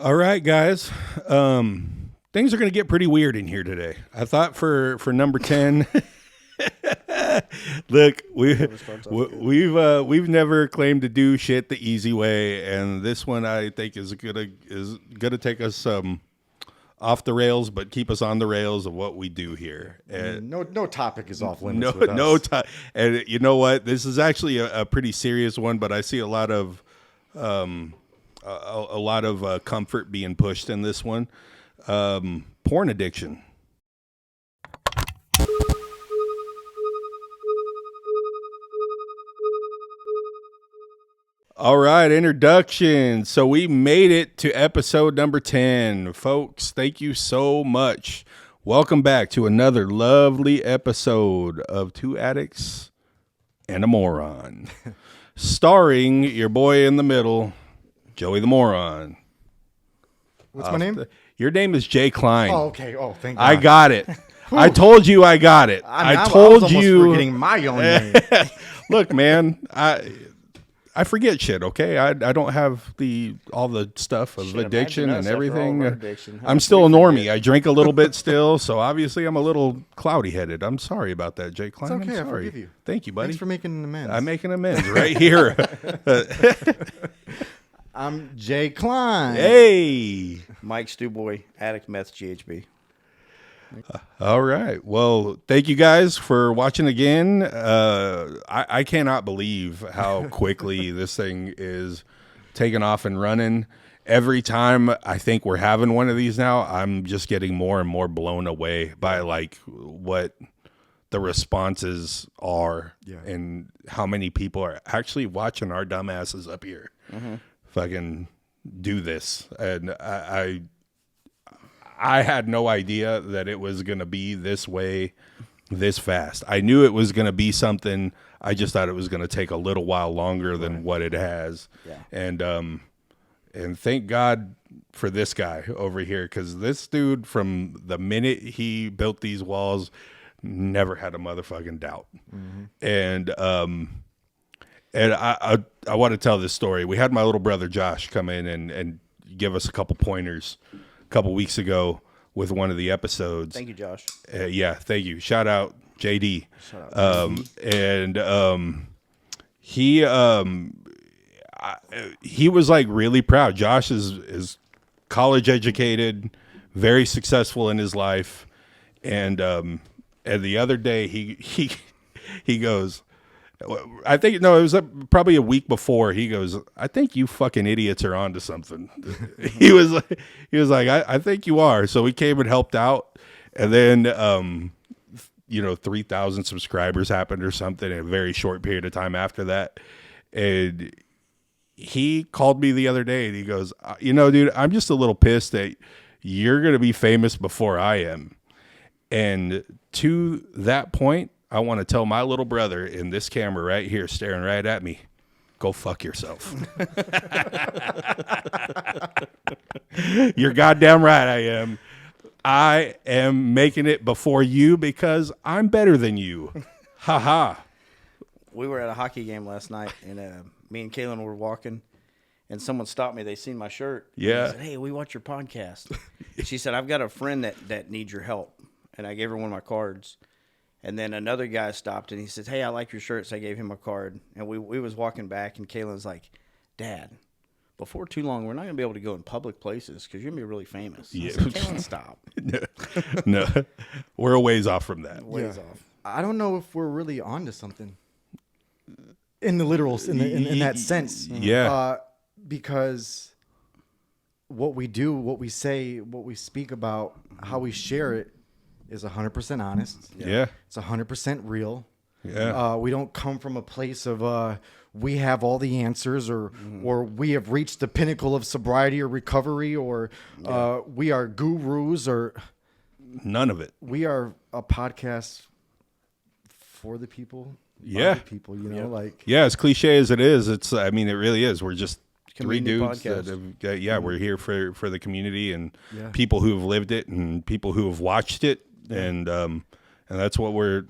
All right, guys. Things are going to get pretty weird in here today. I thought for number 10. Look, we've never claimed to do shit the easy way, and this one I think is gonna take us off the rails, but keep us on the rails of what we do here. And no topic is off limits. No time. And you know what? This is actually a pretty serious one, but I see a lot of comfort being pushed in this one. Porn addiction. All right, introduction. So we made it to episode number 10. Folks, thank you so much. Welcome back to another lovely episode of Two Addicts and a Moron. Starring your boy in the middle, Joey the Moron. What's my name? Your name is Jay Klein. Oh, okay. Oh, thank God. I got it. I told you I got it. I told you. I was forgetting my own name. Look, man, I forget shit, okay? I don't have all the stuff of addiction and everything. I'm still a normie. I drink a little bit still, so obviously I'm a little cloudy-headed. I'm sorry about that, Jay Klein. It's okay, I'm sorry. I forgive you. Thank you, buddy. Thanks for making an amends. I'm making amends right here. I'm Jay Klein. Hey. Mike Stewboy, Addict Meth GHB. All right. Well, thank you guys for watching again. I cannot believe how quickly this thing is taking off and running. Every time I think we're having one of these now, I'm just getting more and more blown away by like what the responses are and how many people are actually watching our dumbasses up here fucking do this. And I had no idea that it was going to be this way, this fast. I knew it was going to be something. I just thought it was going to take a little while longer than what it has. Yeah. And thank God for this guy over here, because this dude, from the minute he built these walls, never had a motherfucking doubt. And I want to tell this story. We had my little brother Josh come in and give us a couple pointers couple weeks ago with one of the episodes. Thank you, Josh. Yeah, thank you. Shout out JD. Shout out. He was like really proud. Josh is college educated, very successful in his life, and the other day he goes, I think, no, it was probably a week before. He goes, I think you fucking idiots are onto something. he was like, I think you are. So he came and helped out. And then, 3,000 subscribers happened or something in a very short period of time after that. And he called me the other day and he goes, dude, I'm just a little pissed that you're going to be famous before I am. And to that point, I want to tell my little brother in this camera right here, staring right at me, go fuck yourself. You're goddamn right I am. I am making it before you because I'm better than you. Ha ha. We were at a hockey game last night, and me and Kaylin were walking, and someone stopped me. They seen my shirt. Yeah. They said, hey, we watch your podcast. She said, I've got a friend that needs your help. And I gave her one of my cards. And then another guy stopped and he said, hey, I like your shirt. So I gave him a card. And we was walking back and Kaylin's like, Dad, before too long, we're not going to be able to go in public places because you're going to be really famous. Yeah. Said, Kaylin, stop. No, we're a ways off from that. Ways off. I don't know if we're really onto something in the literal, in that sense. Yeah. Because what we do, what we say, what we speak about, how we share it, is 100% honest. Yeah. It's 100% real. Yeah. We don't come from a place of we have all the answers or we have reached the pinnacle of sobriety or recovery or we are gurus or none of it. We are a podcast for the people. Yeah. By the people, like. Yeah, as cliche as it is, it really is. We're just three dudes podcast. that have, we're here for the community and people who have lived it and people who have watched it. And that's what we're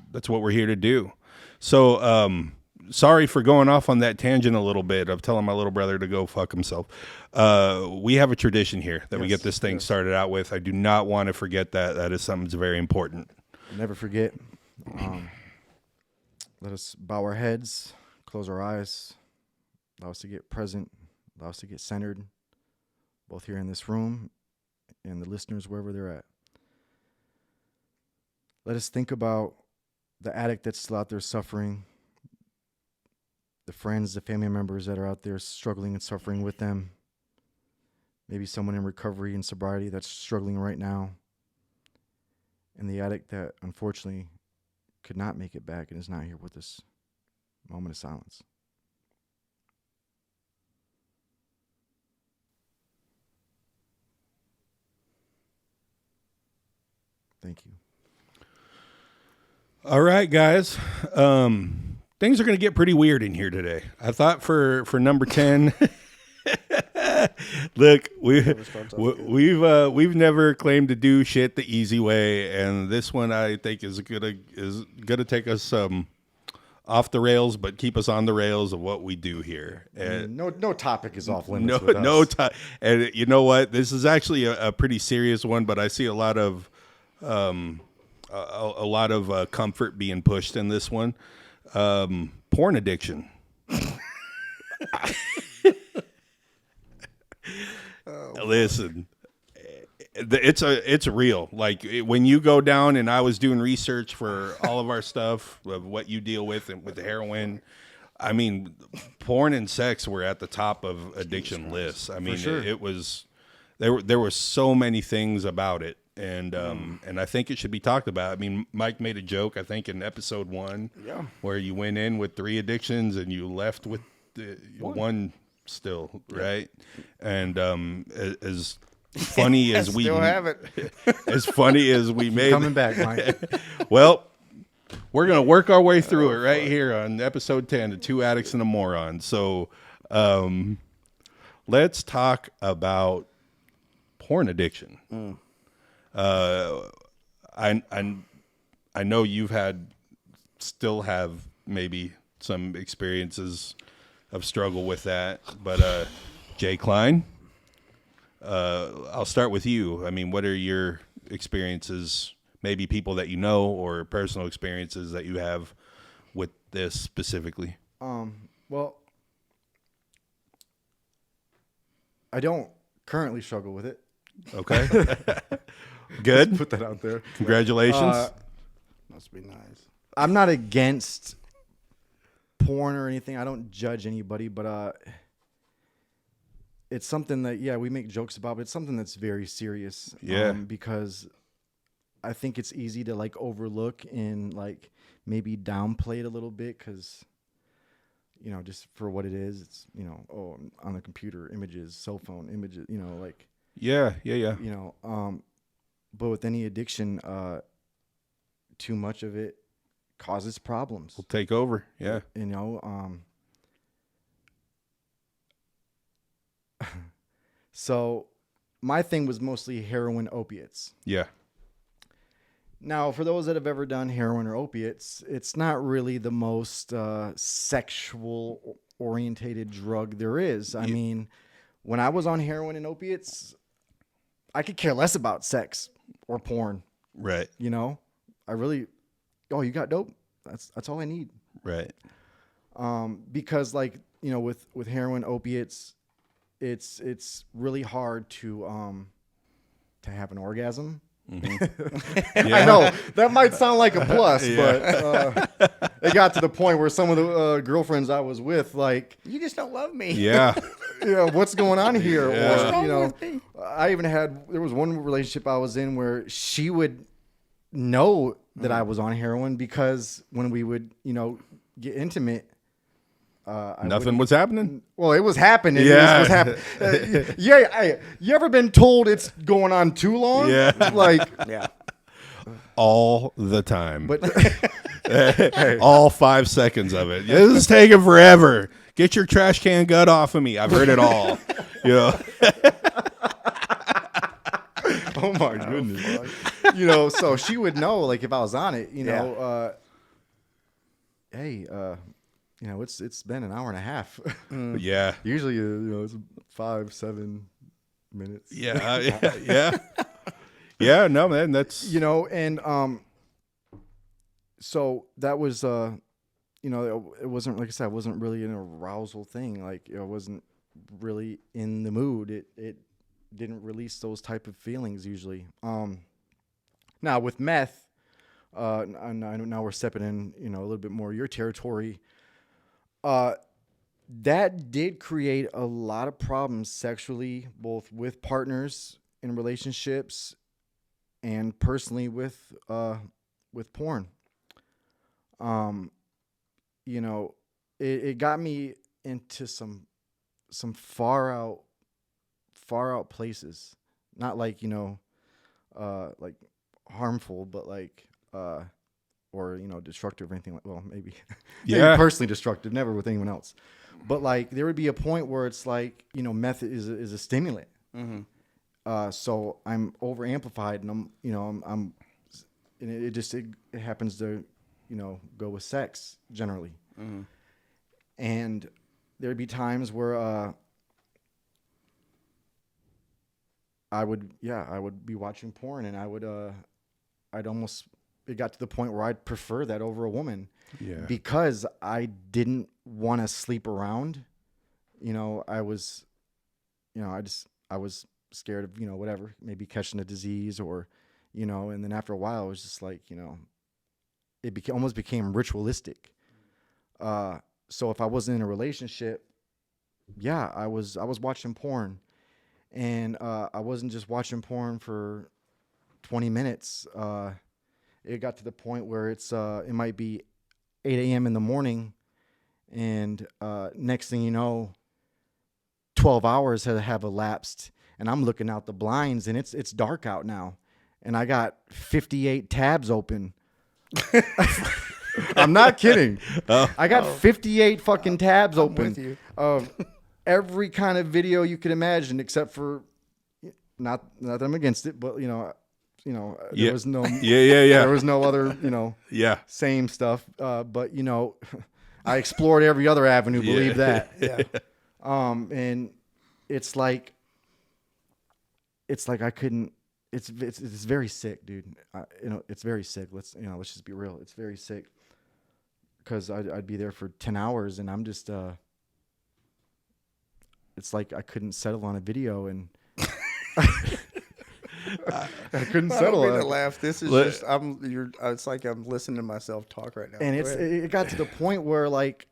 here to do. So sorry for going off on that tangent a little bit of telling my little brother to go fuck himself. We have a tradition here that we get this thing started out with. I do not want to forget that. That is something that's very important. Never forget. Let us bow our heads, close our eyes, allow us to get present, allow us to get centered, both here in this room and the listeners wherever they're at. Let us think about the addict that's still out there suffering, the friends, the family members that are out there struggling and suffering with them, maybe someone in recovery and sobriety that's struggling right now, and the addict that unfortunately could not make it back and is not here with us. Moment of silence. Thank you. All right, guys. Things are going to get pretty weird in here today. I thought for number 10, look, we've never claimed to do shit the easy way, and this one I think is gonna take us off the rails, but keep us on the rails of what we do here. And no topic is off limits. With us. And you know what? This is actually a pretty serious one, but I see a lot of comfort being pushed in this one. Porn addiction. Listen, it's real. Like when you go down, and I was doing research for all of our stuff of what you deal with and with the heroin. I mean, porn and sex were at the top of addiction lists. I mean, sure. it was there were so many things about it. And I think it should be talked about. I mean, Mike made a joke, I think, in episode 1, where you went in with 3 addictions and you left with one still, right? And as funny as we still have it, as funny as we made coming back, Mike. Well, we're gonna work our way through it right here on episode 10, the 2 addicts and a moron. So, let's talk about porn addiction. I know you've still have maybe some experiences of struggle with that, but Jay Klein, I'll start with you. I mean, what are your experiences? Maybe people that you know, or personal experiences that you have with this specifically. Well, I don't currently struggle with it. Okay. Good. Put that out there. Congratulations. must be nice. I'm not against porn or anything. I don't judge anybody, but it's something that we make jokes about, but it's something that's very serious. Yeah. Because I think it's easy to like overlook and like maybe downplay it a little bit because, just for what it is, it's, on the computer, images, cell phone images, like. Yeah. But with any addiction, too much of it causes problems. We'll take over. Yeah. So my thing was mostly heroin, opiates. Yeah. Now, for those that have ever done heroin or opiates, it's not really the most sexual orientated drug there is. I mean, when I was on heroin and opiates, I could care less about sex or porn. Right. I really, you got dope. That's all I need. Right. Because with heroin, opiates, it's really hard to have an orgasm. Mm-hmm. I know that might sound like a plus, but it got to the point where some of the girlfriends I was with, like, you just don't love me. Yeah. What's going on here? Yeah. Or, I even there was one relationship I was in where she would know that I was on heroin because when we would, get intimate, nothing was happening. Well, it was happening. Yeah. It was happening. You ever been told it's going on too long? Yeah. Like, Yeah. All the time. but all 5 seconds of it. This is taking forever. Get your trash can gut off of me. I've heard it all. oh my goodness. So she would know, like, if I was on it, hey, it's been an hour and a half. Yeah. Usually, it's 5-7 minutes. Yeah. Yeah. No, man, that's And so that was it wasn't, like I said, it wasn't really an arousal thing. Like, I wasn't really in the mood. It didn't release those type of feelings usually. Now with meth, now we're stepping in, a little bit more your territory. That did create a lot of problems sexually, both with partners in relationships and personally with porn. It got me into some far out places. Not like, like harmful, but like, or, destructive or anything maybe, maybe personally destructive, never with anyone else. But like, there would be a point where it's like, meth is a stimulant. Mm-hmm. So I'm over amplified, and and it happens to, go with sex generally. Mm-hmm. And there'd be times where, I would be watching porn, and it got to the point where I'd prefer that over a woman. Yeah. Because I didn't want to sleep around. I was scared of, whatever, maybe catching a disease or, and then after a while it was just like, it almost became ritualistic. So if I wasn't in a relationship, I was watching porn, and I wasn't just watching porn for 20 minutes. It got to the point where it might be 8 a.m. in the morning, and next thing you know, 12 hours have elapsed, and I'm looking out the blinds, and it's dark out now, and I got 58 tabs open. I'm not kidding. I got 58 fucking tabs open of every kind of video you could imagine, except for, not that I'm against it, but there was no there was no other same stuff. But I explored every other avenue. Believe that. Yeah. And it's like I couldn't. It's very sick, dude. It's very sick. Let's just be real. It's very sick, because I'd be there for 10 hours, and I'm just it's like I couldn't settle on a video, and I couldn't settle. I don't mean to laugh. This is just it's like I'm listening to myself talk right now. And it got to the point where, like,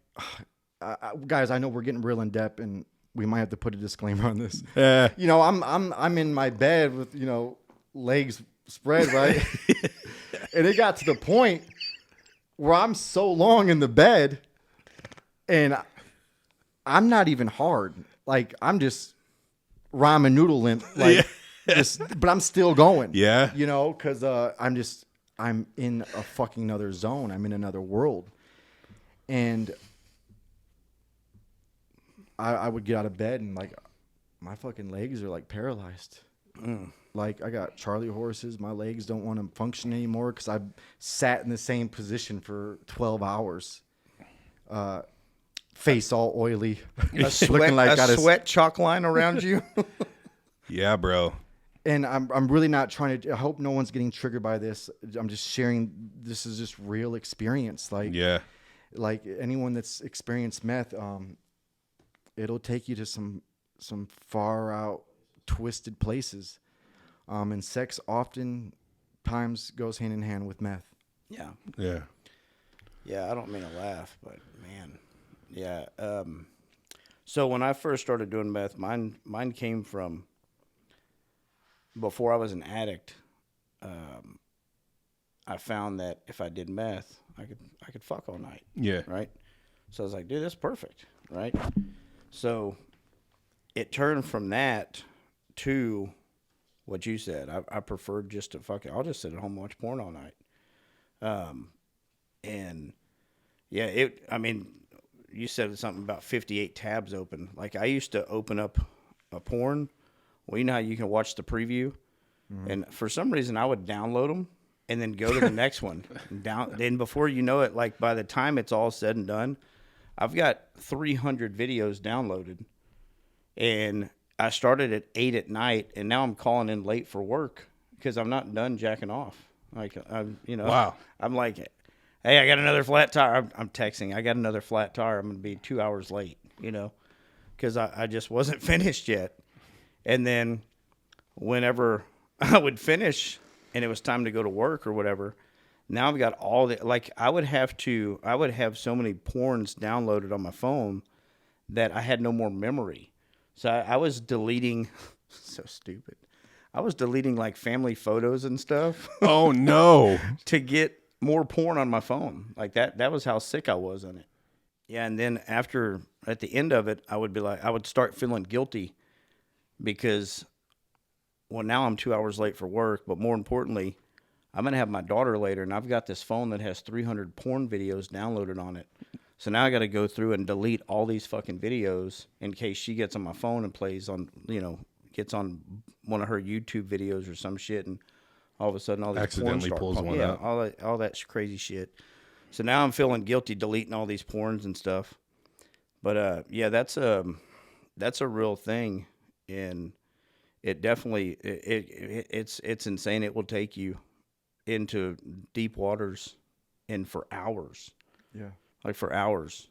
guys, I know we're getting real in depth, and we might have to put a disclaimer on this. I'm in my bed with legs spread, right? And it got to the point where I'm so long in the bed, and I'm not even hard. Like, I'm just ramen noodle limp, like, but I'm still going. Yeah. Because I'm in a fucking another zone. I'm in another world. And I would get out of bed, and like, my fucking legs are like paralyzed. Like, I got Charlie horses. My legs don't want to function anymore because I've sat in the same position for 12 hours. Face all oily. Looking like a sweat chalk line around you. Yeah, bro. And I'm really not trying to. I hope no one's getting triggered by this. I'm just sharing. This is just real experience. Like, like anyone that's experienced meth, it'll take you to some far out, twisted places. And sex often times goes hand in hand with meth. Yeah. Yeah. Yeah, I don't mean to laugh, but man. Yeah. So when I first started doing meth, mine came from before I was an addict. I found that if I did meth, I could fuck all night. Yeah. Right. So I was like, dude, that's perfect. Right. So it turned from that to what you said. I preferred just to fuck it. I'll just sit at home and watch porn all night. And yeah, I mean, you said something about 58 tabs open. Like, I used to open up a porn. Well, you know how you can watch the preview? Mm-hmm. And for some reason, I would download them and then go to the next one. Then before you know it, like, by the time it's all said and done, I've got 300 videos downloaded, and I started at 8 at night, and now I'm calling in late for work because I'm not done jacking off. Like, Wow. I'm like, hey, I got another flat tire. I'm texting, I got another flat tire. I'm going to be 2 hours late, because I just wasn't finished yet. And then whenever I would finish and it was time to go to work or whatever, now I've got all the, like, I would have so many porns downloaded on my phone that I had no more memory. So I was deleting, so stupid. I was deleting like family photos and stuff Oh no. to get more porn on my phone. Like that was how sick I was on it. Yeah, and then at the end of it, I would start feeling guilty because, well, now I'm 2 hours late for work, but more importantly, I'm going to have my daughter later, and I've got this phone that has 300 porn videos downloaded on it. So now I got to go through and delete all these fucking videos in case she gets on my phone and plays on, gets on one of her YouTube videos or some shit, and all of a sudden all these Accidentally porn pulls one up. all that crazy shit. So now I'm feeling guilty deleting all these porns and stuff. But yeah, that's a real thing, and it definitely it's insane. It will take you into deep waters and for hours. Yeah. Like for hours.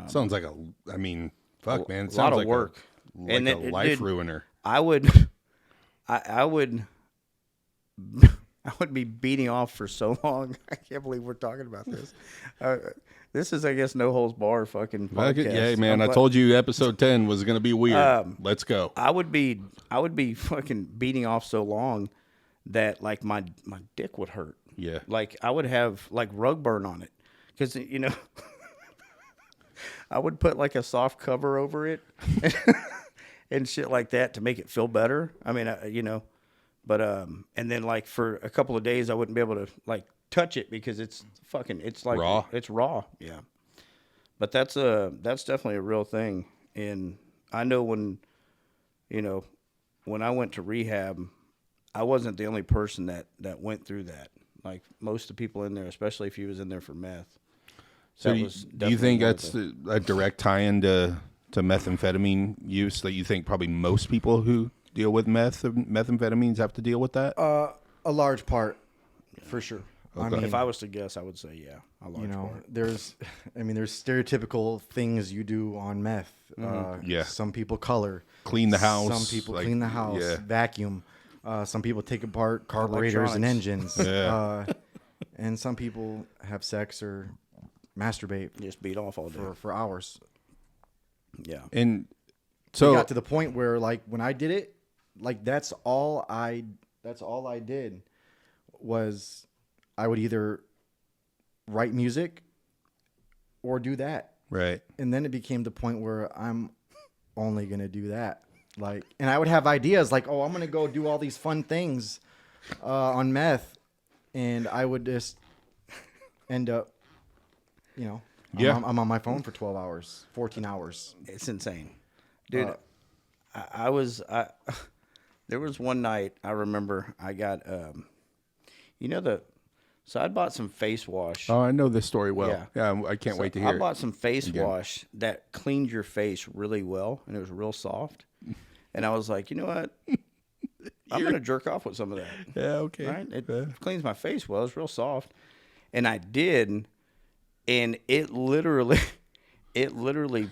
Sounds like fuck, man. It A lot sounds of like work. And a life ruiner. I would be beating off for so long. I can't believe we're talking about this. This is, I guess, no holds bar fucking podcast. Yeah, man. I told you episode 10 was going to be weird. Let's go. I would be fucking beating off so long that like my dick would hurt. Yeah. Like I would have like rug burn on it. Because, I would put like a soft cover over it and shit like that to make it feel better. I mean, but, and then like for a couple of days, I wouldn't be able to like touch it because it's like raw. It's raw. Yeah. But that's definitely a real thing. And I know when I went to rehab, I wasn't the only person that went through that. Like most of the people in there, especially if you was in there for meth. So do you think that's a direct tie-in to methamphetamine use, that you think probably most people who deal with methamphetamines have to deal with that? A large part, for sure. Okay. I mean, If I was to guess, I would say, yeah, a large part. there's stereotypical things you do on meth. Yeah. Some people color. Clean the house. Some people clean the house, yeah. vacuum. Some people take apart carburetors and engines. Yeah. And some people have sex or masturbate Just beat off all day. for hours. Yeah. And It so got to the point where, like, when I did it, like that's all I did was I would either write music or do that. right. And then it became the point where I'm only going to do that. Like, and I would have ideas like, oh, I'm going to go do all these fun things on meth. And I would just end up, Yeah. I'm on my phone for 12 hours, 14 hours. It's insane. Dude, I was there was one night I remember I got so I bought some face wash. Oh, I know this story well. Yeah. Yeah, I can't wait to I hear it. bought some face wash that cleaned your face really well, and it was real soft. And I was like, you know what? I'm going to jerk off with some of that. Yeah, okay. Right? It cleans my face well. It's real soft. And I did, and it literally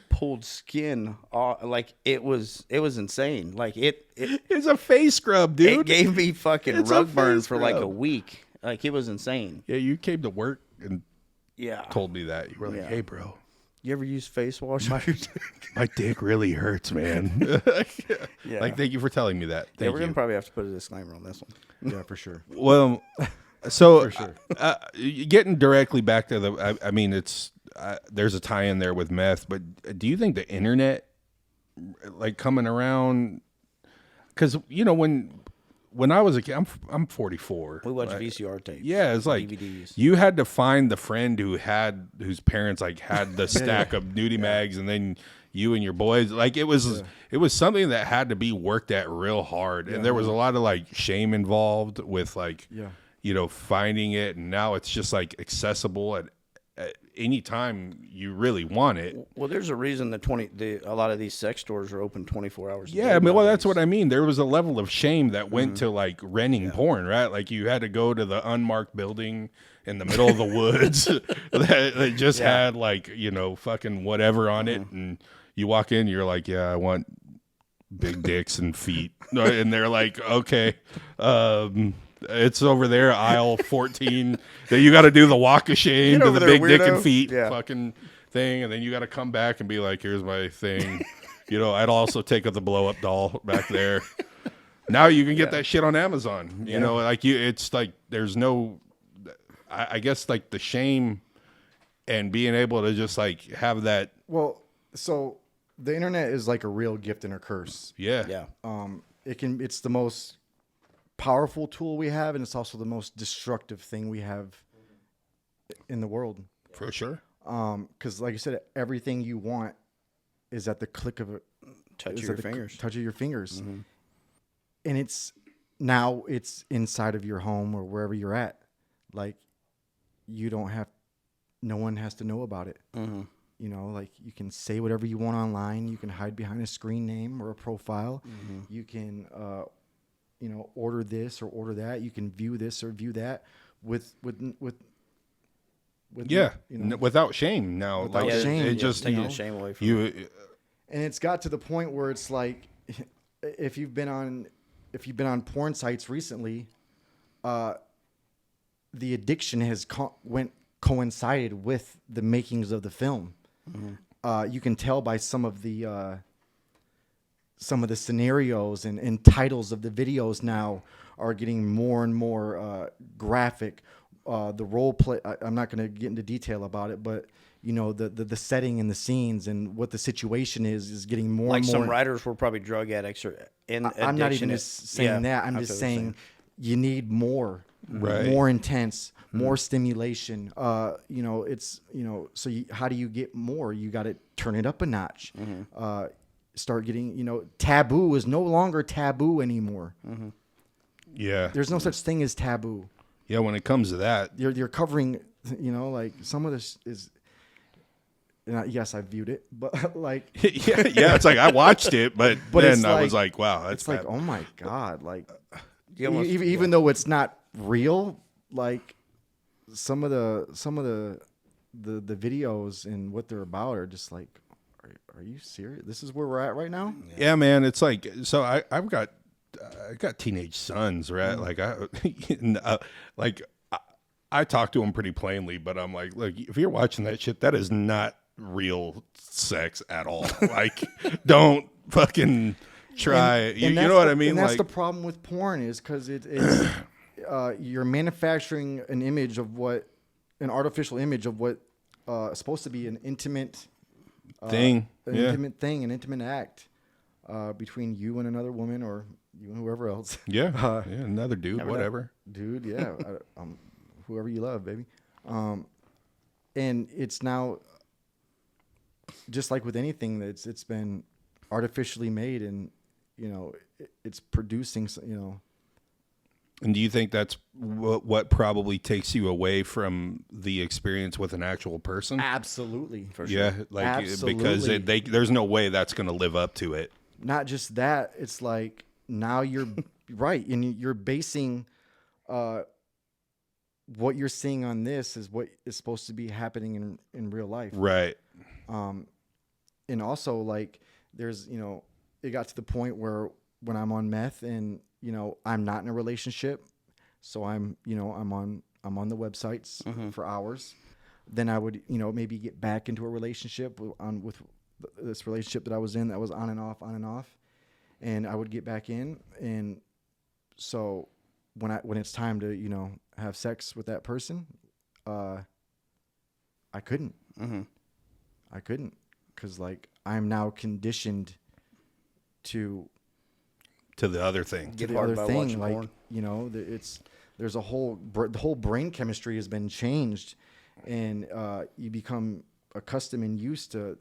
pulled skin off. Like it was insane. Like It's a face scrub, dude. it gave me fucking It's a rug burn face for like a scrub. week. Like it was insane. Yeah, you came to work and Yeah. told me that. You were like, Yeah. hey, bro, You ever use face wash? my dick really hurts, man. Yeah. Like, thank you for telling me that. Yeah, Thank we're you. gonna probably have to put a disclaimer on this one. Yeah, for sure. Well, so For sure. Getting directly back to I mean, it's there's a tie in there with meth, but do you think the internet, like coming around, because when I was a kid, I'm 44. We watch VCR tapes. Yeah, it's like DVDs. you had to find the friend whose parents like had the stack of nudie mags, and then you and your boys, like it was something that had to be worked at real hard, and there was a lot of like shame involved with like finding it, and now it's just like accessible anytime you really want it. Well, there's a reason a lot of these sex stores are open 24 hours a day. Yeah, I mean, well, that's nowadays. what I mean. There was a level of shame that went to like renting porn, right? Like you had to go to the unmarked building in the middle of the woods that just had like, fucking whatever on it. And you walk in, you're like, yeah, I want big dicks and feet. And they're like, okay, it's over there, aisle 14. That you got to do the walk of shame Get to over the there, big dick and weirdo. feet Yeah. fucking thing. And then you got to come back and be like, here's my thing. I'd also take up the blow up doll back there. Now you can get that shit on Amazon. It's like there's no, I guess like the shame and being able to just like have that. Well, so the internet is like a real gift and a curse. Yeah. Yeah. It's the most powerful tool we have, and it's also the most destructive thing we have in the world. For sure. Because like you said, everything you want is at the click of a Touch of is your at the fingers. touch of your fingers. Mm-hmm. And it's inside of your home or wherever you're at. Like no one has to know about it. Mm-hmm. Like you can say whatever you want online. You can hide behind a screen name or a profile. Mm-hmm. You can, order this or order that. You can view this or view that with Yeah. you know. Without shame now. Without like shame, it yeah, just, taking the shame away from it. you, And it's got to the point where it's like, if you've been on porn sites recently, the addiction has coincided with the makings of the film. Mm-hmm. You can tell by some of the scenarios and titles of the videos now are getting more and more graphic. The role play, I'm not going to get into detail about it, but the setting and the scenes and what the situation is getting more Like and more. some writers were probably drug addicts or in addiction. I'm not even just saying that. I'm just saying you need more, Right. more intense, more stimulation. So how do you get more? You got to turn it up a notch. Start getting, taboo is no longer taboo anymore. yeah. There's no such thing as taboo. Yeah. When it comes to that, You're covering, like some of this is. Yes, I viewed it, but like, yeah, it's like I watched it, but then I was like, wow, that's it's like, bad. oh my God, like, You almost- even though it's not real, like some of the videos and what they're about are just like, are you serious? This is where we're at right now? Yeah, man. It's like, so I got teenage sons, right? Like I talk to them pretty plainly, but I'm like, look, if you're watching that shit, that is not real sex at all. Like, don't fucking try. You know what I mean? And that's like, the problem with porn is because it's you're manufacturing an artificial image of what is supposed to be an intimate thing, intimate thing, an intimate act between you and another woman or you and whoever else. yeah, another dude, whatever. Dude, yeah, whoever you love, baby. And it's now just like with anything that's it's been artificially made, and it's producing. And do you think that's what probably takes you away from the experience with an actual person? Absolutely, for sure. Yeah, like Absolutely. because there's no way that's going to live up to it. Not just that, it's like now you're right, and you're basing what you're seeing on this is what is supposed to be happening in real life. Right. And also like there's, it got to the point where when I'm on meth and, I'm not in a relationship, so I'm on the websites for hours. Then I would, maybe get back into a relationship with this relationship that I was in that was on and off. And I would get back in. And so when it's time to, have sex with that person, I couldn't. I couldn't, because like I'm now conditioned to The other thing. Get the hard other by thing. watching Like porn. there's the whole brain chemistry has been changed, and you become accustomed and used to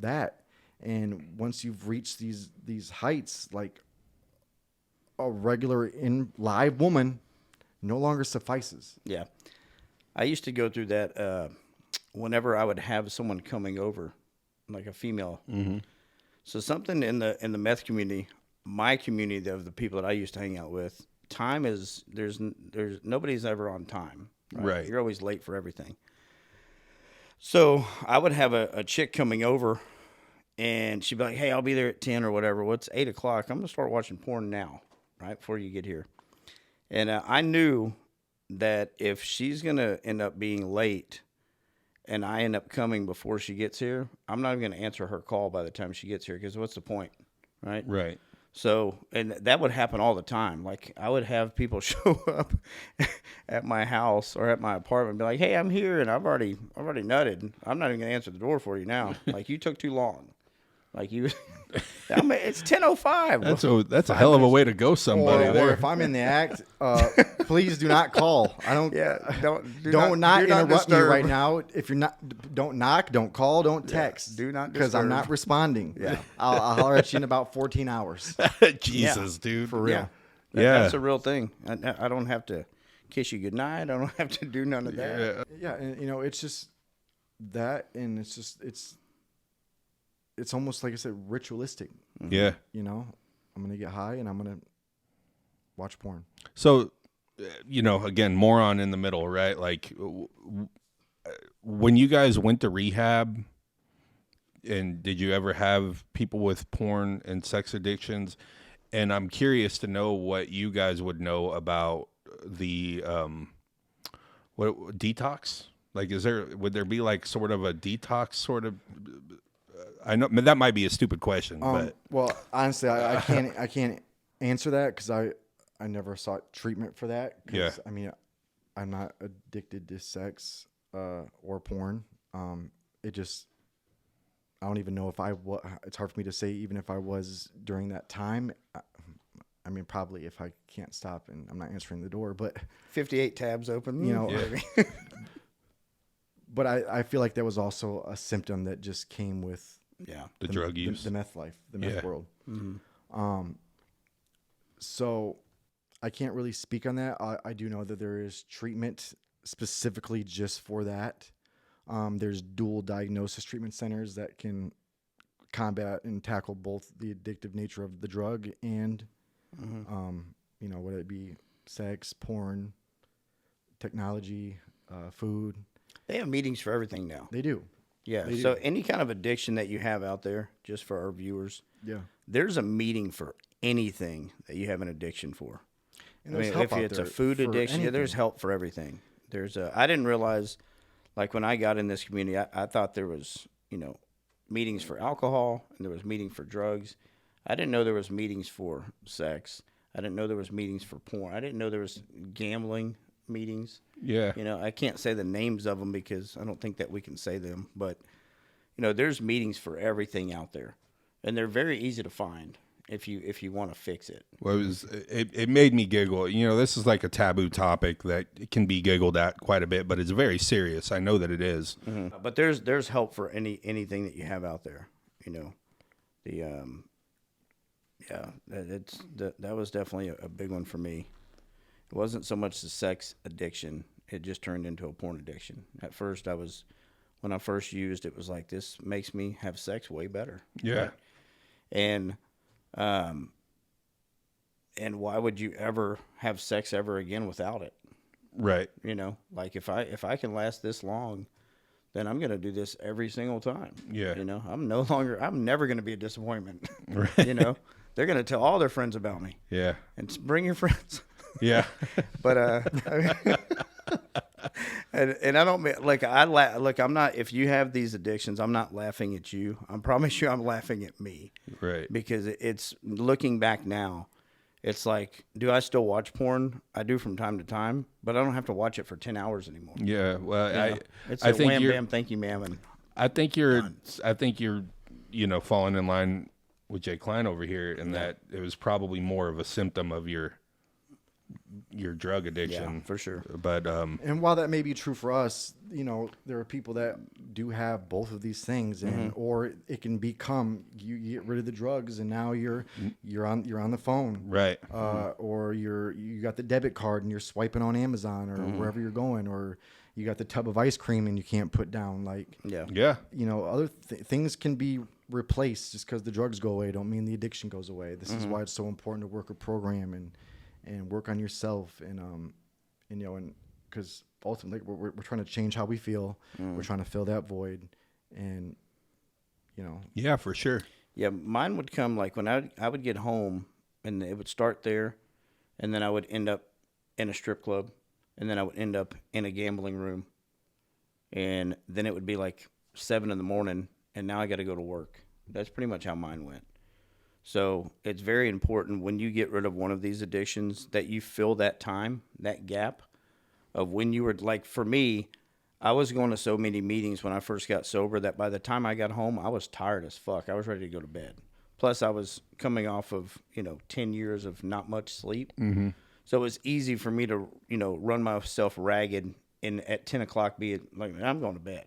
that. And once you've reached these heights, like a regular in live woman no longer suffices. Yeah. I used to go through that. whenever I would have someone coming over, like a female. Mm-hmm. So something in the meth community, my community of the people that I used to hang out with, time is there's nobody's ever on time. Right. You're always late for everything. So I would have a chick coming over, and she'd be like, "Hey, I'll be there at 10 or whatever. Well, it's 8 o'clock. I'm gonna start watching porn now, right before you get here." And I knew that if she's gonna end up being late, and I end up coming before she gets here, I'm not even gonna answer her call by the time she gets here, because what's the point, right? Right. So, and that would happen all the time. Like, I would have people show up at my house or at my apartment and be like, "Hey, I'm here, and I've already nutted. I'm not even gonna answer the door for you now. Like, you took too long. Like, you, I mean, it's 10:05. That's a hell of a way to go somebody Or there. if I'm in the act, please do not call. I don't. Yeah, Do not not interrupt me disturb. right now. If you're not, don't knock, don't call, don't text. do not because I'm not disturb. responding. Yeah, I'll holler at you in about 14 hours. Jesus, dude. For real. Yeah, Yeah. that's a real thing. I don't have to kiss you goodnight. I don't have to do none of that. Yeah, and it's just that, and it's almost like I said, ritualistic. Yeah. I'm gonna get high and I'm gonna watch porn. So, again, moron in the middle, right? Like, when you guys went to rehab, and did you ever have people with porn and sex addictions? And I'm curious to know what you guys would know about the what detox. Like, would there be like sort of a detox sort of? I know that might be a stupid question, but Well, honestly, I can't answer that because I never sought treatment for that. 'Cause, Yeah. I mean, I'm not addicted to sex or porn. I don't even know if it's hard for me to say even if I was during that time. I mean, probably if I can't stop and I'm not answering the door, but 58 tabs open. but I feel like that was also a symptom that just came with the drug use, the meth life, the meth world. Mm-hmm. So I can't really speak on that. I do know that there is treatment specifically just for that. There's dual diagnosis treatment centers that can combat and tackle both the addictive nature of the drug and, whether it be sex, porn, technology, food. They have meetings for everything now. They do. Yeah. They So do. any kind of addiction that you have out there, just for our viewers, Yeah. there's a meeting for anything that you have an addiction for. And I there's mean, help if out it's a there food for addiction, yeah, there's anything. help for everything. I didn't realize, like when I got in this community, I thought there was, meetings for alcohol and there was meeting for drugs. I didn't know there was meetings for sex. I didn't know there was meetings for porn. I didn't know there was gambling meetings. yeah, I can't say the names of them because I don't think that we can say them, but there's meetings for everything out there, and they're very easy to find if you want to fix it. Well, it made me giggle. This is like a taboo topic that can be giggled at quite a bit, but it's very serious. I know that it is. Mm-hmm. But there's help for anything that you have out there. That was definitely a big one for me. It wasn't so much the sex addiction; it just turned into a porn addiction. At first, when I first used, it was like, this makes me have sex way better. Yeah. Right? And why would you ever have sex ever again without it? Right. Like if I can last this long, then I'm going to do this every single time. Yeah. I'm never going to be a disappointment. Right. They're going to tell all their friends about me Yeah. and bring your friends. Yeah. But, and I don't mean, like, I'm not, if you have these addictions, I'm not laughing at you. I promise you I'm laughing at me. Right. Because it's looking back now, it's like, do I still watch porn? I do from time to time, but I don't have to watch it for 10 hours anymore. Yeah. Well, It's I a think wham you're, bam, thank you, ma'am. And I think you're, falling in line with Jay Klein over here in that it was probably more of a symptom of your drug addiction. Yeah, for sure. But, And while that may be true for us, there are people that do have both of these things, and or it can become you get rid of the drugs and now you're on the phone, right. or you you got the debit card and you're swiping on Amazon or wherever you're going, or you got the tub of ice cream and you can't put down. Like, Yeah. you know, other things can be replaced. Just because the drugs go away don't mean the addiction goes away. This is why it's so important to work a program and work on yourself, and you know, and because ultimately we're trying to change how we feel. We're trying to fill that void, and you know. Yeah, for sure. Yeah, mine would come like when I would get home, and it would start there, and then I would end up in a strip club, and then I would end up in a gambling room, and then it would be like 7 a.m, and now I got to go to work. That's pretty much how mine went. So it's very important when you get rid of one of these addictions that you fill that time, that gap of when you were, like, for me, I was going to so many meetings when I first got sober that by the time I got home, I was tired as fuck. I was ready to go to bed. Plus, I was coming off of, 10 years of not much sleep. Mm-hmm. So it was easy for me to, run myself ragged and at 10 o'clock be like, I'm going to bed.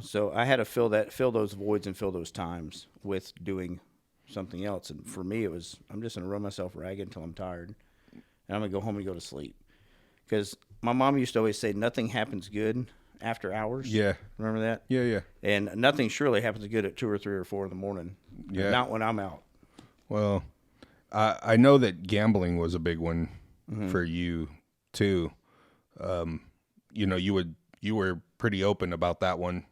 So I had to fill those voids and fill those times with doing something else. And for me, it was, I'm just going to run myself ragged until I'm tired. And I'm going to go home and go to sleep. Because my mom used to always say, nothing happens good after hours. Yeah. Remember that? Yeah, yeah. And nothing surely happens good at 2 or 3 or 4 in the morning. Yeah. Not when I'm out. Well, I know that gambling was a big one for you too. You were pretty open about that one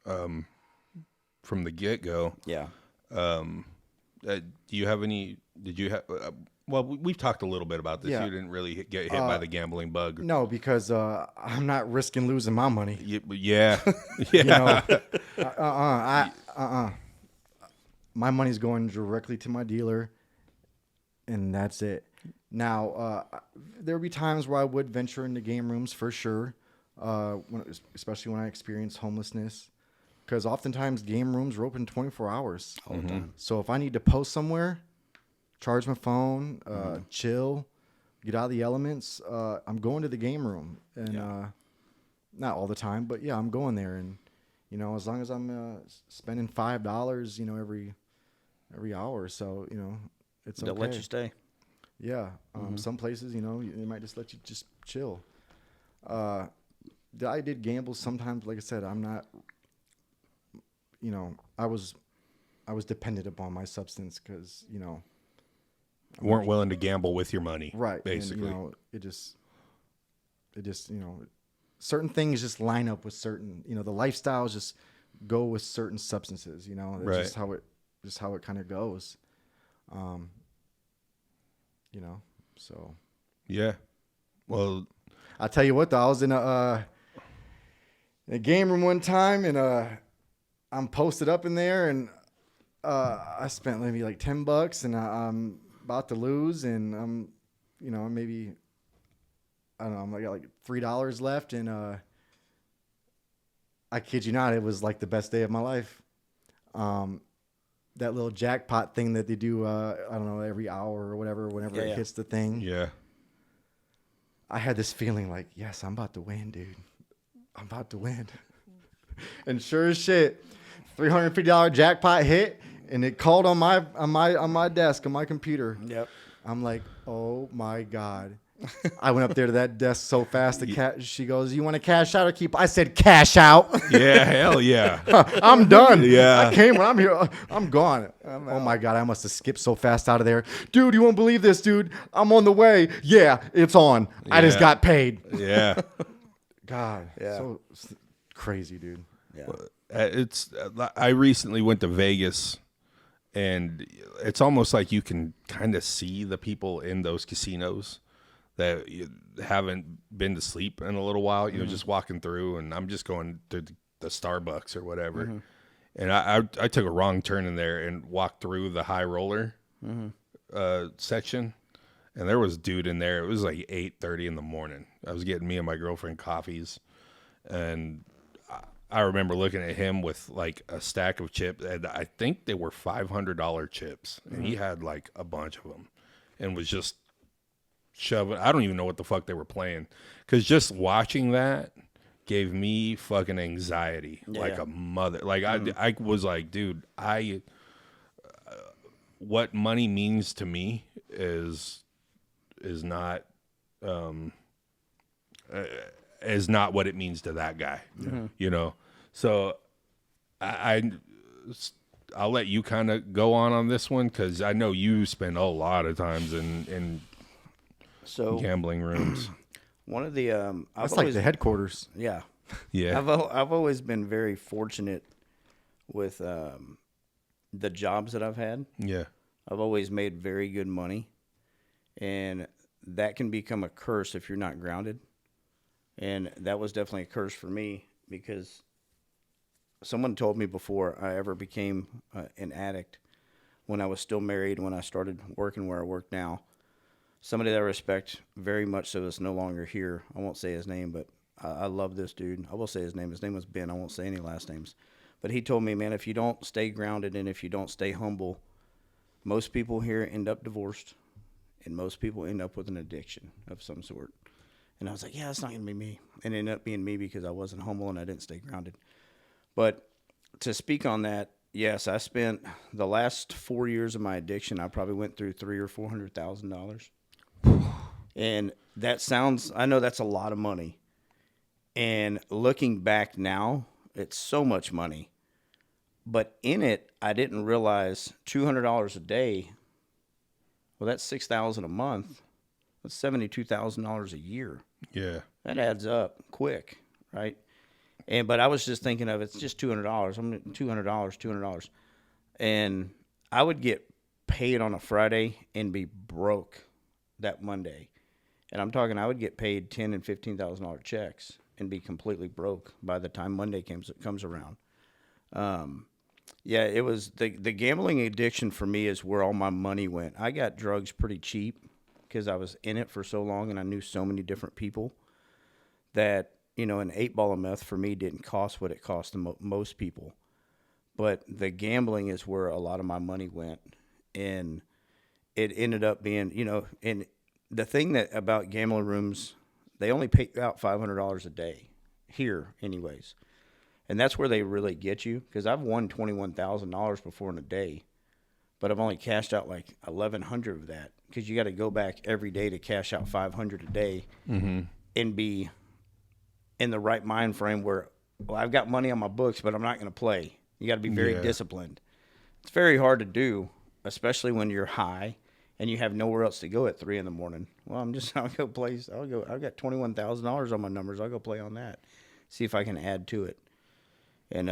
from the get-go. Yeah. Do you have any? Did you have? Well, we've talked a little bit about this. Yeah. You didn't really get hit by the gambling bug. No, because I'm not risking losing my money. Yeah. You know, my money's going directly to my dealer, and that's it. Now, there'll be times where I would venture into game rooms for sure, especially when I experience homelessness, because oftentimes game rooms are open 24 hours. All the time. So if I need to post somewhere, charge my phone, chill, get out of the elements, I'm going to the game room. And not all the time, but yeah, I'm going there. And, as long as I'm spending $5, every hour or so, it's okay. They'll let you stay. Yeah. Some places, they might just let you just chill. I did gamble sometimes. Like I said, I'm not, I was dependent upon my substance because, Weren't willing to gamble with your money. right. Basically. And, it just, certain things just line up with certain, the lifestyles just go with certain substances, that's Right. just how it kind of goes. So Yeah. Well, I'll tell you what, though, I was in a game room one time, and I'm posted up in there, and I spent maybe like $10, and I'm about to lose, and I'm, maybe, I don't know, I got like $3 left, and I kid you not, it was like the best day of my life. That little jackpot thing that they do, I don't know, every hour or whatever, whenever it hits the thing. yeah. I had this feeling like, yes, I'm about to win, dude. I'm about to win. And sure as shit, $350 jackpot hit, and it called on my desk, on my computer. Yep. I'm like, oh my God. I went up there to that desk so fast. She goes, "You want to cash out or keep?" I said, "Cash out." Yeah. Hell yeah. I'm done. Yeah. I came when I'm here. I'm gone. Oh my God. I must have skipped so fast out of there. Dude, you won't believe this, dude. I'm on the way. Yeah, it's on. I just Yeah. got paid. Yeah. God. Yeah. So crazy, dude. Yeah. I recently went to Vegas, and it's almost like you can kind of see the people in those casinos that you haven't been to sleep in a little while, just walking through, and I'm just going to the Starbucks or whatever. And I took a wrong turn in there and walked through the high roller section, and there was a dude in there. It was like 8:30 in the morning. I was getting me and my girlfriend coffees, and I remember looking at him with like a stack of chips, and I think they were $500 chips, and he had like a bunch of them, and was just shoving. I don't even know what the fuck they were playing, because just watching that gave me fucking anxiety, like a mother. Like I was like, dude, what money means to me is not um, is not what it means to that guy. You know, so I'll let you kind of go on this one because I know you spend a lot of times in gambling rooms. One of the That's like the headquarters. Yeah. Yeah. I've always been very fortunate with the jobs that I've had. Yeah. I've always made very good money, and that can become a curse if you're not grounded. And that was definitely a curse for me because someone told me before I ever became an addict, when I was still married, when I started working where I work now, somebody that I respect very much so is no longer here. I won't say his name, but I love this dude. I will say his name. His name was Ben. I won't say any last names. But he told me, man, if you don't stay grounded and if you don't stay humble, most people here end up divorced, and most people end up with an addiction of some sort. And I was like, yeah, that's not going to be me. And it ended up being me because I wasn't humble and I didn't stay grounded. But to speak on that, yes, I spent the last 4 years of my addiction, I probably went through $300,000 or $400,000. And that sounds, I know that's a lot of money. And looking back now, it's so much money. But in it, I didn't realize $200 a day, well, that's $6,000 a month. That's $72,000 a year. Yeah. That adds up quick, right? But I was just thinking of it's just $200. I'm $200. And I would get paid on a Friday and be broke that Monday. And I'm talking I would get paid $10,000 and $15,000 checks and be completely broke by the time Monday comes around. Yeah, it was the gambling addiction for me is where all my money went. I got drugs pretty cheap because I was in it for so long and I knew so many different people that, you know, an 8-ball of meth for me didn't cost what it cost to most people. But the gambling is where a lot of my money went. And it ended up being, you know, and the thing that about gambling rooms, they only pay out $500 a day here anyways. And that's where they really get you because I've won $21,000 before in a day, but I've only cashed out like $1,100 of that because you got to go back every day to cash out $500 a day and be in the right mind frame where, well, I've got money on my books, but I'm not going to play. You got to be very disciplined. It's very hard to do, especially when you're high and you have nowhere else to go at 3 a.m. Well, I'll go play. I've got $21,000 on my numbers. I'll go play on that. See if I can add to it. And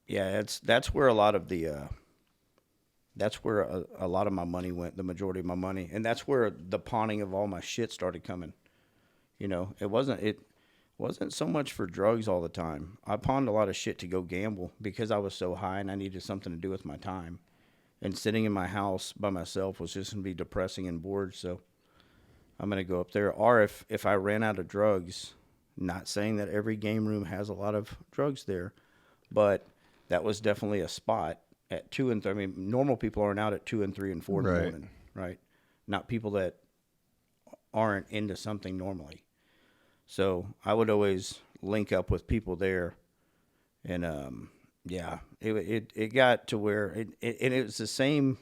yeah, that's where a lot of the that's where a lot of my money went, the majority of my money, and that's where the pawning of all my shit started coming. You know, it wasn't so much for drugs all the time. I pawned a lot of shit to go gamble because I was so high and I needed something to do with my time. And sitting in my house by myself was just gonna be depressing and bored. So I'm gonna go up there. Or if I ran out of drugs, not saying that every game room has a lot of drugs there. But that was definitely a spot at 2 and 3. I mean, normal people aren't out at 2 and 3 and 4 in the morning, right? Not people that aren't into something normally. So I would always link up with people there, and yeah, it got to where it was the same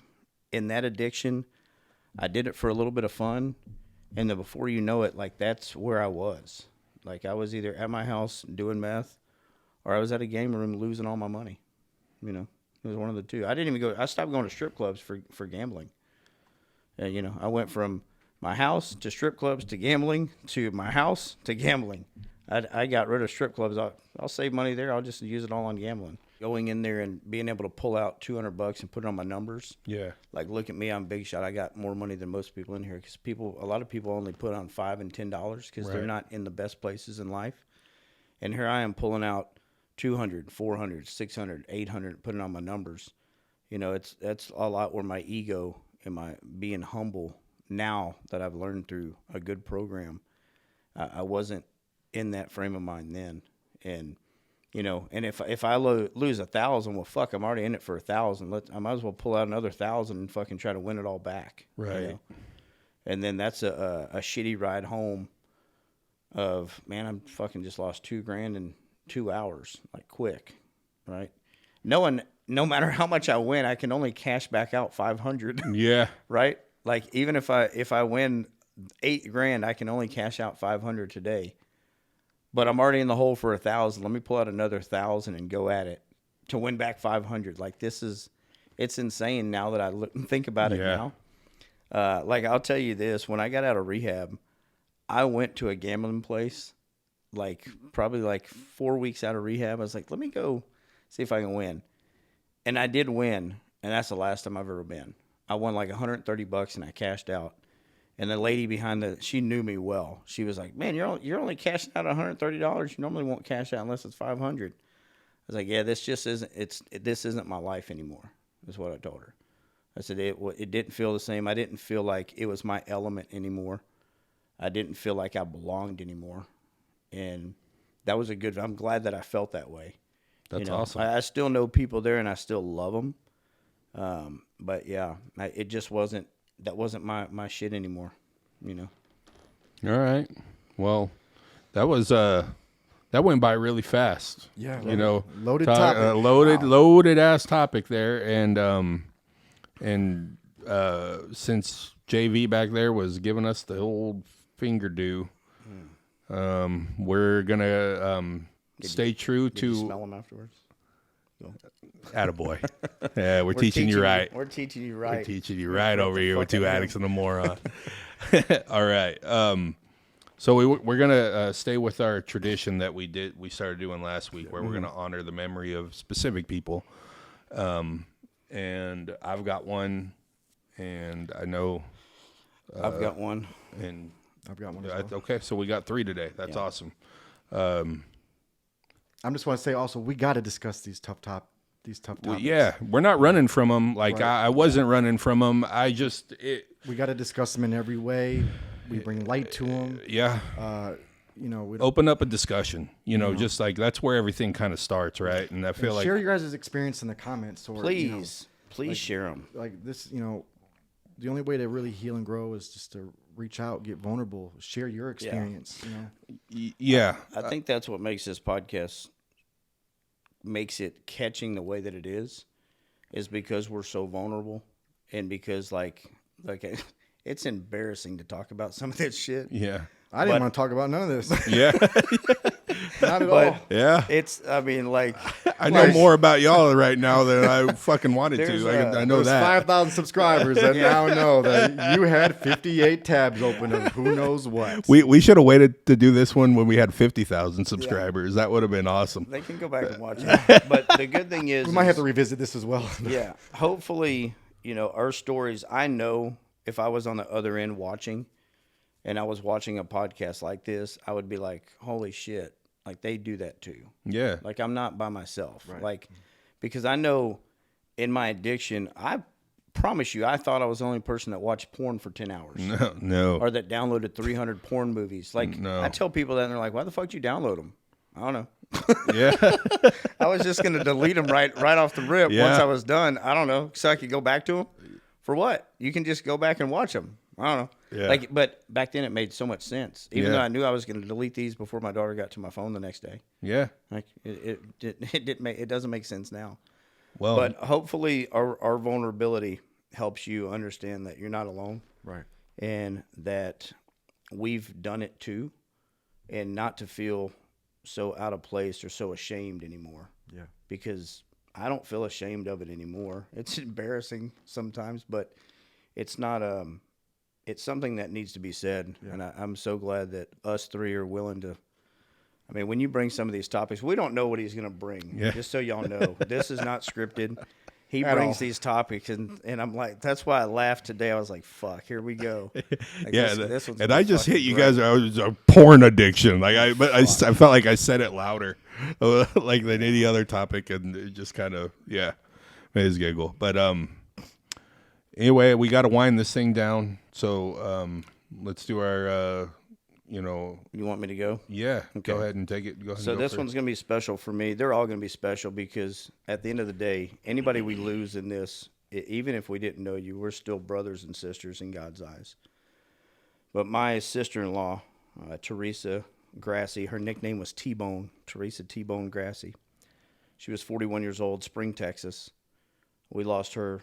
in that addiction. I did it for a little bit of fun, and then before you know it, like that's where I was. Like I was either at my house doing meth. Or I was at a game room losing all my money. You know, it was one of the two. I stopped going to strip clubs for gambling. You know, I went from my house to strip clubs to gambling to my house to gambling. I got rid of strip clubs. I'll save money there. I'll just use it all on gambling. Going in there and being able to pull out $200 and put it on my numbers. Yeah. Like, look at me, I'm big shot. I got more money than most people in here because a lot of people only put on $5 and $10 because they're not in the best places in life. And here I am pulling out 200, 400, 600, 800, putting on my numbers. You know, that's a lot where my ego and my being humble now that I've learned through a good program. I wasn't in that frame of mind then. And, you know, and if I lose 1,000, well, fuck, I'm already in it for 1,000. I might as well pull out another 1,000 and fucking try to win it all back. Right. You know? And then that's a shitty ride home of, man, I'm fucking just lost $2,000 in 2 hours, like quick, right? No matter how much I win, I can only cash back out 500. Yeah. Right? Like even if I win $8,000, I can only cash out 500 today. But I'm already in the hole for 1,000. Let me pull out another 1,000 and go at it to win back 500. Like it's insane now that I think about it now. Like I'll tell you this: when I got out of rehab, I went to a gambling place. Like probably like 4 weeks out of rehab, I was like, let me go see if I can win. And I did win, and that's the last time I've ever been. I won like $130 and I cashed out. And the lady behind she knew me well. She was like, man, you're only cashing out $130. You normally won't cash out unless it's 500. I was like, yeah, this just this isn't my life anymore, is what I told her. I said, it didn't feel the same. I didn't feel like it was my element anymore. I didn't feel like I belonged anymore. And that was I'm glad that I felt that way. That's awesome. I still know people there and I still love them. But yeah, it just wasn't my shit anymore, All right. Well, that was, that went by really fast. Yeah. Loaded topic. Loaded ass topic there. And since JV back there was giving us the old finger do, we're gonna stay true to. You smell them afterwards. Attaboy. Yeah, we're teaching you right. We're teaching you right. We're teaching you right over here with two addicts and a moron. All right. So we're gonna stay with our tradition that we started doing last week, where we're gonna honor the memory of specific people. And I've got one, and I know I've got one, and I've got one as well. Okay, so we got 3 today. That's awesome. I just want to say also, we got to discuss these tough topics. Yeah, we're not running from them. Like I wasn't running from them. We got to discuss them in every way. We bring light to them. Yeah. We open up a discussion. Just like that's where everything kind of starts, right? And I feel like share your guys' experience in the comments, or please share them. Like this, the only way to really heal and grow is just to reach out, get vulnerable, share your experience. Yeah. I think that's what makes this podcast catching the way that it is because we're so vulnerable, and because like it's embarrassing to talk about some of this shit. Yeah. I didn't want to talk about none of this. Yeah. Not at all. Yeah. I know more about y'all right now than I fucking wanted to. I know that. 5,000 subscribers that now know that you had 58 tabs open of who knows what. We should have waited to do this one when we had 50,000 subscribers. That would have been awesome. They can go back and watch it. But the good thing is... We might have to revisit this as well. Yeah. Hopefully, our stories, I know if I was on the other end watching and I was watching a podcast like this, I would be like, holy shit. Like, they do that too. Yeah. Like, I'm not by myself. Right. Like, because I know in my addiction, I promise you, I thought I was the only person that watched porn for 10 hours. No. Or that downloaded 300 porn movies. Like, no. I tell people that, and they're like, why the fuck did you download them? I don't know. Yeah. I was just going to delete them right off the rip once I was done. I don't know. So I could go back to them. For what? You can just go back and watch them. I don't know. Yeah. But back then it made so much sense. Even though I knew I was going to delete these before my daughter got to my phone the next day. Yeah. Like it doesn't make sense now. Well, but hopefully our vulnerability helps you understand that you're not alone. Right. And that we've done it too, and not to feel so out of place or so ashamed anymore. Yeah. Because I don't feel ashamed of it anymore. It's embarrassing sometimes, but it's not it's something that needs to be said. Yeah. And I'm so glad that us three are willing to. I mean, when you bring some of these topics, we don't know what he's going to bring. Yeah. Just so y'all know, this is not scripted. He brings these topics, and I'm like, that's why I laughed today. I was like, fuck, here we go. Like, this one's I just hit you guys. I was a porn addiction. Like I felt like I said it louder, like than any other topic, and it just kind of made us giggle. But anyway, we got to wind this thing down. So let's do our. You want me to go? Yeah. Okay. Go ahead and take it. Go ahead. So this one's going to be special for me. They're all going to be special because at the end of the day, anybody we lose in this, even if we didn't know you, we're still brothers and sisters in God's eyes. But my sister-in-law, Teresa Grassi, her nickname was T-Bone, Teresa T-Bone Grassi. She was 41 years old, Spring, Texas. We lost her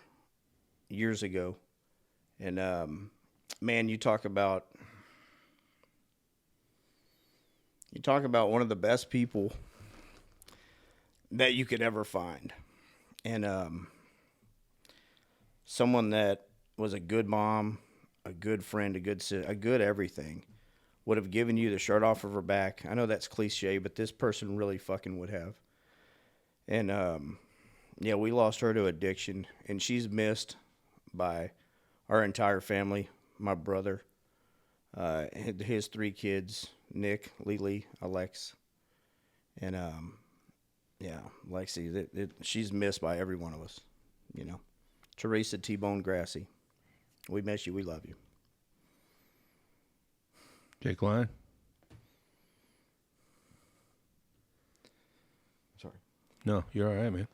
years ago. And man, you talk about one of the best people that you could ever find. And someone that was a good mom, a good friend, a good everything, would have given you the shirt off of her back. I know that's cliche, but this person really fucking would have. And yeah, we lost her to addiction, and she's missed by our entire family. My brother, his 3 kids, Nick, Lily, Alex, and yeah, Lexi. She's missed by every one of us. You know, Teresa, T-Bone, Grassy. We miss you. We love you. Jake Lyon. Sorry. No, you're all right, man.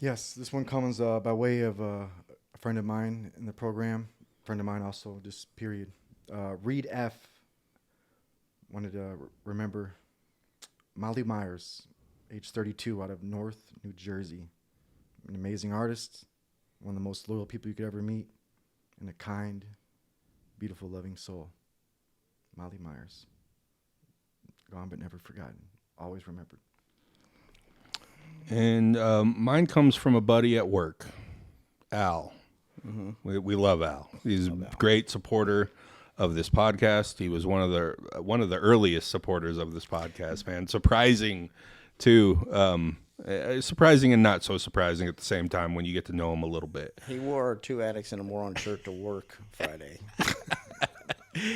Yes, this one comes by way of a friend of mine in the program. Friend of mine also, just period. Reed F. wanted to remember Molly Myers, age 32, out of North New Jersey. An amazing artist, one of the most loyal people you could ever meet, and a kind, beautiful, loving soul. Molly Myers. Gone but never forgotten. Always remembered. And mine comes from a buddy at work, Al. Mm-hmm. We love Al. He's a great supporter of this podcast. He was one of the earliest supporters of this podcast, man. Surprising, too. Surprising and not so surprising at the same time when you get to know him a little bit. He wore 2 Addicts and a Moron shirt to work Friday.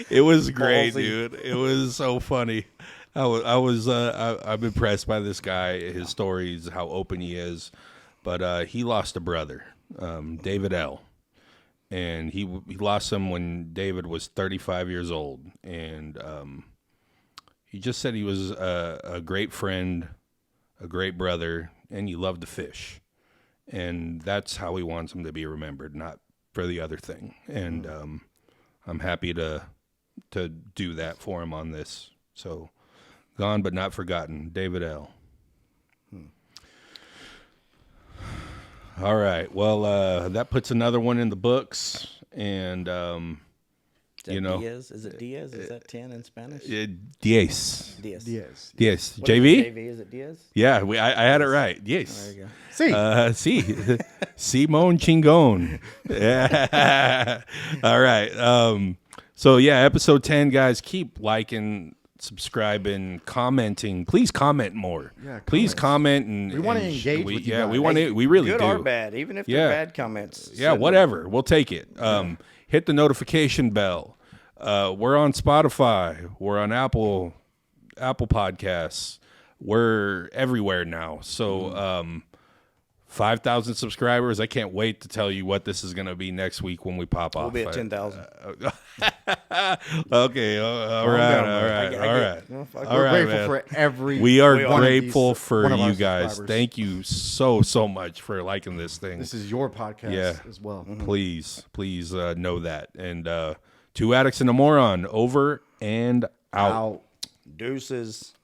It was great, dude. It was so funny. I'm impressed by this guy, his stories, how open he is. But he lost a brother, David L. And he lost him when David was 35 years old. And he just said he was a great friend, a great brother, and he loved to fish. And that's how he wants him to be remembered, not for the other thing. And I'm happy to do that for him on this. So, gone but not forgotten, David L. All right. Well, that puts another one in the books, and Diaz? Is it Diaz? Is that 10 in Spanish? Diaz. Diaz. Diaz. Diaz. What JV? is JV? Is it Diaz? Yeah, I had it right. Yes. There you go. See. Simon Chingon. Yeah. All right. So yeah, episode 10, guys. Keep liking, subscribing, commenting. Please comment more. Yeah, please comment and we want to engage with you. Yeah, guys. we want to. We really Good do. or bad, even if they're bad comments. Yeah, send whatever. We'll take it. Hit the notification bell. We're on Spotify. We're on Apple Podcasts. We're everywhere now. So 5,000 subscribers. I can't wait to tell you what this is going to be next week when we pop off. We'll be at 10,000. Okay. All right. We're grateful for every. We are one of grateful these- for one of our you guys. subscribers. Thank you so much for liking this thing. This is your podcast Yeah. as well. Please know that. And 2 Addicts and a Moron, over and out. Out. Deuces.